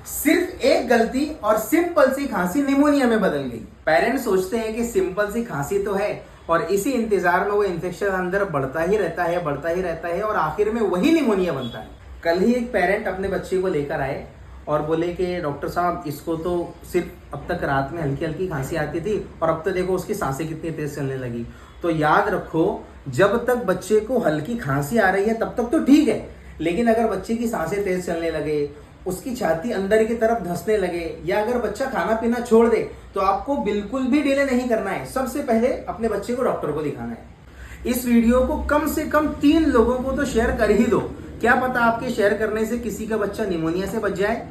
सिर्फ एक गलती और सिंपल सी खांसी निमोनिया में बदल गई। पेरेंट्स सोचते हैं कि सिंपल सी खांसी तो है और इसी इंतजार में वो इन्फेक्शन अंदर बढ़ता ही रहता है और आखिर में वही निमोनिया बनता है। कल ही एक पेरेंट अपने बच्चे को लेकर आए और बोले कि डॉक्टर साहब इसको तो सिर्फ अब तक रात में हल्की हल्की खांसी आती थी और अब तो देखो उसकी सांसें कितनी तेज चलने लगी। तो याद रखो, जब तक बच्चे को हल्की खांसी आ रही है तब तक तो ठीक है, लेकिन अगर बच्चे की सांसें तेज चलने लगे, उसकी छाती अंदर की तरफ धंसने लगे या अगर बच्चा खाना पीना छोड़ दे तो आपको बिल्कुल भी डिले नहीं करना है। सबसे पहले अपने बच्चे को डॉक्टर को दिखाना है। इस वीडियो को कम से कम 3 लोगों को तो शेयर कर ही दो। क्या पता आपके शेयर करने से किसी का बच्चा निमोनिया से बच जाए।